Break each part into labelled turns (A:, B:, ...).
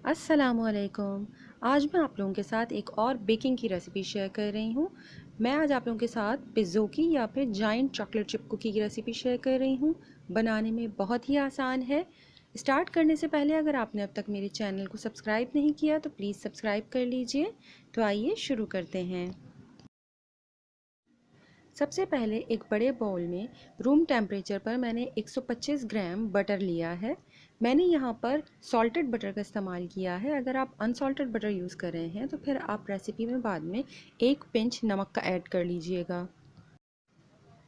A: अस्सलामुअलैकुम। आज मैं आप लोगों के साथ एक और बेकिंग की रेसिपी शेयर कर रही हूँ। मैं आज आप लोगों के साथ पिज़्ज़ो की या फिर जायंट चॉकलेट चिप कुकी की रेसिपी शेयर कर रही हूँ। बनाने में बहुत ही आसान है। स्टार्ट करने से पहले अगर आपने अब तक मेरे चैनल को सब्सक्राइब नहीं किया तो प्लीज़ सब्सक्राइब कर लीजिए। तो आइए शुरू करते हैं। सबसे पहले एक बड़े बाउल में रूम टेम्परेचर पर मैंने 125 ग्राम बटर लिया है। मैंने यहाँ पर सॉल्टेड बटर का इस्तेमाल किया है। अगर आप अनसॉल्टेड बटर यूज़ कर रहे हैं तो फिर आप रेसिपी में बाद में एक पिंच नमक का ऐड कर लीजिएगा।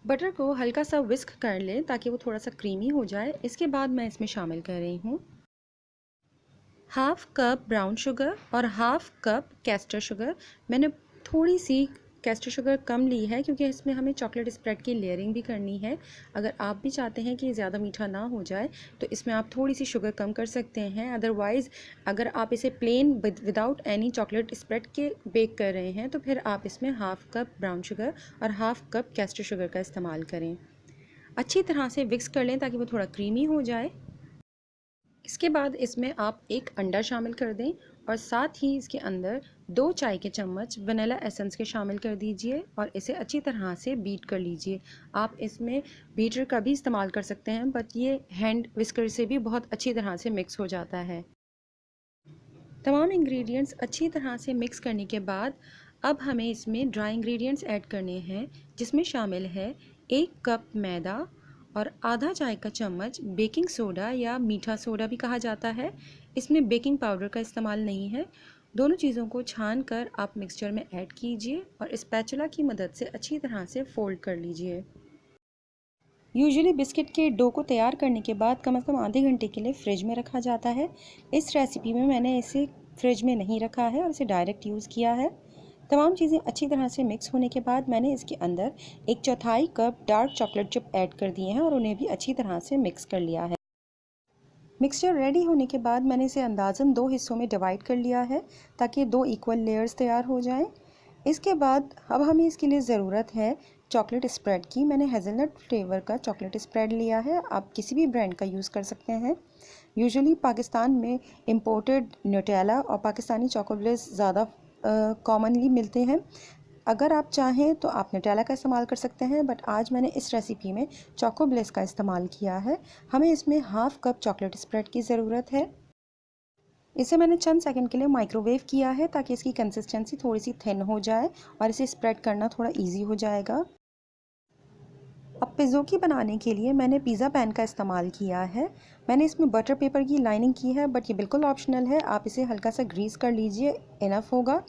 A: बटर को हल्का सा विस्क कर लें ताकि वो थोड़ा सा क्रीमी हो जाए। इसके बाद मैं इसमें शामिल कर रही हूँ हाफ़ कप ब्राउन शुगर और हाफ़ कप कैस्टर शुगर। मैंने थोड़ी सी कैस्टर शुगर कम ली है क्योंकि इसमें हमें चॉकलेट स्प्रेड की लेयरिंग भी करनी है। अगर आप भी चाहते हैं कि ज़्यादा मीठा ना हो जाए तो इसमें आप थोड़ी सी शुगर कम कर सकते हैं। अदरवाइज़ अगर आप इसे plain without any chocolate spread के बेक कर रहे हैं तो फिर आप इसमें हाफ़ कप ब्राउन शुगर और हाफ़ कप कैस्टर शुगर का इस्तेमाल करें। अच्छी तरह से मिक्स कर लें ताकि वो थोड़ा क्रीमी हो जाए। इसके बाद इसमें आप एक अंडा शामिल कर दें और साथ ही इसके अंदर 2 चाय के चम्मच वनीला एसेंस के शामिल कर दीजिए और इसे अच्छी तरह से बीट कर लीजिए। आप इसमें बीटर का भी इस्तेमाल कर सकते हैं बट ये हैंड विस्कर से भी बहुत अच्छी तरह से मिक्स हो जाता है। तमाम इंग्रेडिएंट्स अच्छी तरह से मिक्स करने के बाद अब हमें इसमें ड्राई इंग्रेडिएंट्स ऐड करने हैं जिसमें शामिल है 1 कप मैदा और आधा चाय का चम्मच बेकिंग सोडा या मीठा सोडा भी कहा जाता है। इसमें बेकिंग पाउडर का इस्तेमाल नहीं है। दोनों चीज़ों को छान कर आप मिक्सचर में ऐड कीजिए और स्पैचुला की मदद से अच्छी तरह से फोल्ड कर लीजिए। यूजुअली बिस्किट के डो को तैयार करने के बाद कम से कम आधे घंटे के लिए फ्रिज में रखा जाता है। इस रेसिपी में मैंने इसे फ्रिज में नहीं रखा है और इसे डायरेक्ट यूज़ किया है। तमाम चीज़ें अच्छी तरह से मिक्स होने के बाद मैंने इसके अंदर 1/4 cup dark chocolate chip add कर दिए हैं और उन्हें भी अच्छी तरह से मिक्स कर लिया है। मिक्सचर रेडी होने के बाद मैंने इसे अंदाज़न 2 हिस्सों में डिवाइड कर लिया है ताकि 2 इक्वल लेयर्स तैयार हो जाएं। इसके बाद अब हमें इसके लिए ज़रूरत है चॉकलेट स्प्रेड की। मैंने हेज़लनट फ्लेवर का चॉकलेट स्प्रेड लिया है। आप किसी भी ब्रांड का यूज़ कर सकते हैं। यूजुअली पाकिस्तान में इम्पोर्टेड न्यूटेला और पाकिस्तानी चॉकोब्लिस ज़्यादा कॉमनली मिलते हैं। अगर आप चाहें तो आप न्यूटेला का इस्तेमाल कर सकते हैं बट आज मैंने इस रेसिपी में चॉकोब्लिस का इस्तेमाल किया है। हमें इसमें हाफ़ कप चॉकलेट स्प्रेड की ज़रूरत है। इसे मैंने चंद सेकंड के लिए माइक्रोवेव किया है ताकि इसकी कंसिस्टेंसी थोड़ी सी थिन हो जाए और इसे स्प्रेड करना थोड़ा इजी हो जाएगा। अब पिज़्ज़ोकी बनाने के लिए मैंने पिज़्ज़ा पैन का इस्तेमाल किया है। मैंने इसमें बटर पेपर की लाइनिंग की है बट ये बिल्कुल ऑप्शनल है। आप इसे हल्का सा ग्रीस कर लीजिए, इनफ होगा।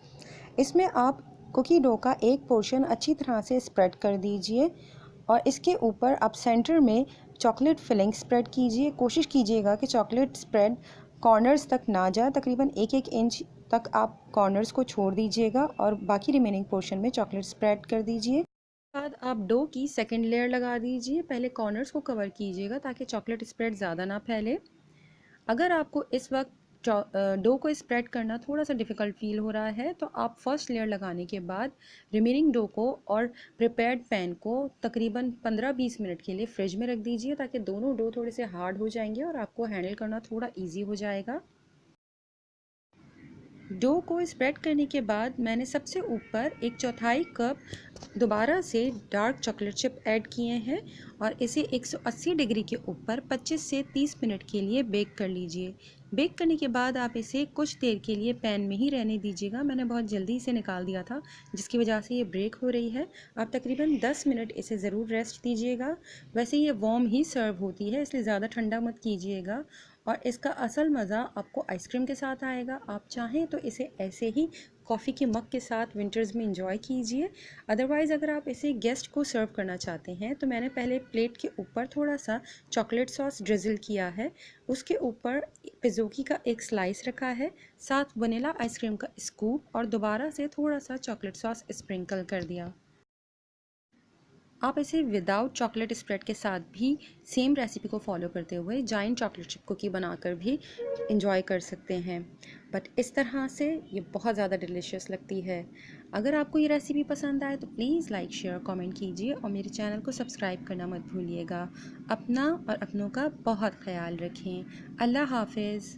A: इसमें आप कुकी डो का एक पोर्शन अच्छी तरह से स्प्रेड कर दीजिए और इसके ऊपर आप सेंटर में चॉकलेट फिलिंग स्प्रेड कीजिए। कोशिश कीजिएगा कि चॉकलेट स्प्रेड कॉर्नर्स तक ना जाए। तकरीबन 1-1 इंच तक आप कॉर्नर्स को छोड़ दीजिएगा और बाकी रिमेनिंग पोर्शन में चॉकलेट स्प्रेड कर दीजिए। बाद आप डो की सेकंड लेयर लगा दीजिए। पहले कॉर्नर्स को कवर कीजिएगा ताकि चॉकलेट स्प्रेड ज़्यादा ना फैले। अगर आपको इस वक्त डो को स्प्रेड करना थोड़ा सा डिफ़िकल्ट फील हो रहा है तो आप फर्स्ट लेयर लगाने के बाद रिमेनिंग डो को और प्रिपेयर्ड पैन को तकरीबन 15-20 मिनट के लिए फ्रिज में रख दीजिए ताकि दोनों डो थोड़े से हार्ड हो जाएंगे और आपको हैंडल करना थोड़ा ईजी हो जाएगा। डो को स्प्रेड करने के बाद मैंने सबसे ऊपर 1/4 कप दोबारा से डार्क चॉकलेट चिप ऐड किए हैं और इसे 180 डिग्री के ऊपर 25 से 30 मिनट के लिए बेक कर लीजिए। बेक करने के बाद आप इसे कुछ देर के लिए पैन में ही रहने दीजिएगा। मैंने बहुत जल्दी इसे निकाल दिया था जिसकी वजह से ये ब्रेक हो रही है। आप तकरीबन 10 मिनट इसे ज़रूर रेस्ट दीजिएगा। वैसे ये वार्म ही सर्व होती है इसलिए ज़्यादा ठंडा मत कीजिएगा और इसका असल मज़ा आपको आइसक्रीम के साथ आएगा। आप चाहें तो इसे ऐसे ही कॉफ़ी के मग के साथ विंटर्स में इंजॉय कीजिए। अदरवाइज़ अगर आप इसे गेस्ट को सर्व करना चाहते हैं तो मैंने पहले प्लेट के ऊपर थोड़ा सा चॉकलेट सॉस ड्रिज़ल किया है। उसके ऊपर पिज़्ज़ोकी का एक स्लाइस रखा है, साथ वनीला आइसक्रीम का स्कूप और दोबारा से थोड़ा सा चॉकलेट सॉस स्प्रिंकल कर दिया। आप इसे विदाउट चॉकलेट स्प्रेड के साथ भी सेम रेसिपी को फॉलो करते हुए जायंट चॉकलेट चिप कुकी बनाकर भी इंजॉय कर सकते हैं। बट इस तरह से ये बहुत ज़्यादा डिलीशियस लगती है। अगर आपको ये रेसिपी पसंद आए तो प्लीज़ लाइक शेयर कमेंट कीजिए और मेरे चैनल को सब्सक्राइब करना मत भूलिएगा। अपना और अपनों का बहुत ख्याल रखें। अल्लाह हाफिज़।